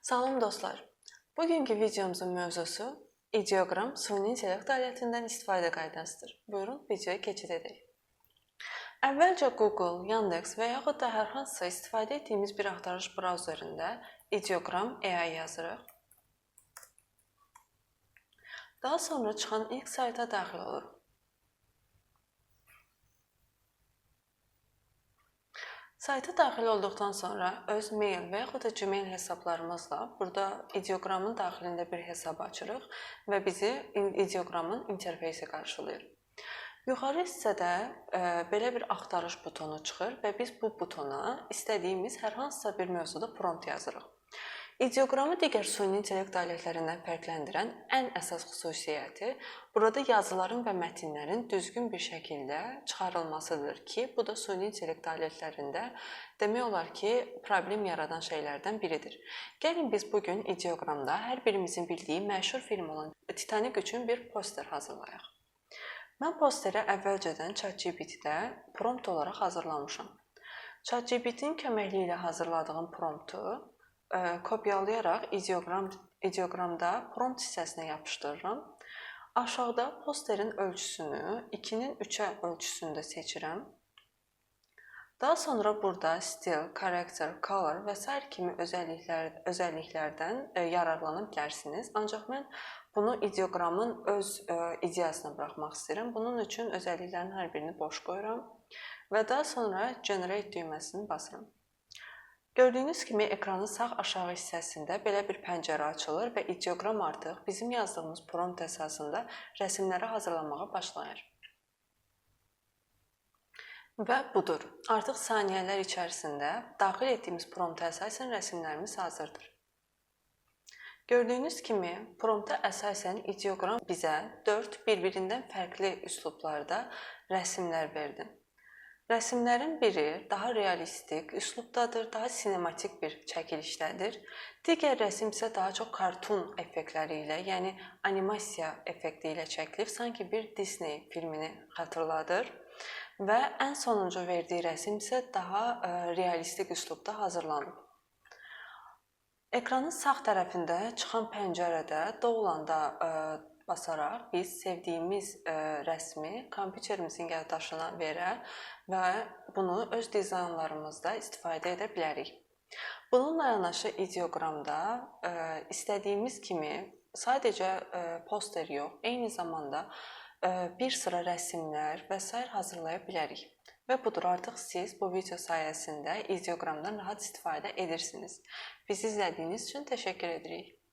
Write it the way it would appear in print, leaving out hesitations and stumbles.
Salam dostlar. Bugünkü videomuzun mövzusu ideoqram süni intellekt alətindən istifadə qaydasıdır. Buyurun videoya keçid edək. Əvvəlcə Google, Yandex və yaxud da hər hansısa istifadə etdiyimiz bir axtarış brauzerində ideoqram AI yazırıq. Daha sonra çıxan ilk sayta daxil oluruq. Sayta daxil olduqdan sonra öz mail və yaxud da Gmail hesablarımızla burada ideoqramın daxilində bir hesab açırıq və bizi ideoqramın interfeysi qarşılayır. Yuxarı hissədə belə bir axtarış butonu çıxır və biz bu butona istədiyimiz hər hansısa bir mövzuda prompt yazırıq. İdeoqramı digər süni intellekt alətlərindən fərqləndirən ən əsas xüsusiyyəti burada yazıların və mətnlərin düzgün bir şəkildə çıxarılmasıdır ki, bu da süni intellekt alətlərində demək olar ki, problem yaradan şeylərdən biridir. Gəlin biz bugün ideoqramda hər birimizin bildiyi məşhur film olan Titanic üçün bir poster hazırlayaq. Mən posteri əvvəlcədən ChatGPT-də prompt olaraq hazırlamışam. ChatGPT-nin köməkliyi ilə hazırladığım promptu kopyalayaraq ideoqramda prompt hissəsinə yapışdırıram. Aşağıda posterin ölçüsünü 2-nin 3-ə ölçüsündə seçirəm. Daha sonra burada stil, character, color və s. kimi özəlliklərdən yararlana bilərsiniz. Ancaq mən bunu ideoqramın öz ideyasına buraxmaq istəyirəm. Bunun üçün özəlliklərin hər birini boş qoyuram və daha sonra generate düyməsini basıram. Gördüyünüz kimi ekranın sağ aşağı hissəsində belə bir pəncərə açılır və ideoqram artıq bizim yazdığımız prompt əsasında rəsmləri hazırlamağa başlayır. Və budur. Artıq saniyələr içərisində daxil etdiyimiz prompta əsasən rəsmlərimiz hazırdır. Gördüyünüz kimi prompta əsasən ideoqram bizə 4 bir-birindən fərqli üslublarda rəsmlər verdi. Rəsmlərin biri daha realistik üslubdadır, daha sinematik bir çəkilişdədir. Digər rəsm isə daha çox kartun effektləri ilə, yəni animasiya effekti ilə çəkilib, sanki bir Disney filmini xatırladır. Və ən sonuncu verdiyi rəsm isə daha realistik üslubda hazırlanıb. Ekranın sağ tərəfində çıxan pəncərədə doğulanda basaraq biz sevdiyimiz rəsmi kompüterimizin yaddaşına verə və bunu öz dizaynlarımızda istifadə edə bilərik. Bununla yanaşı ideoqramda istədiyimiz kimi sadəcə poster yox, eyni zamanda bir sıra rəsmlər və s. hazırlaya bilərik. Və budur, artıq siz bu video sayəsində ideoqramdan rahat istifadə edirsiniz. Bizi izlədiyiniz üçün təşəkkür edirik.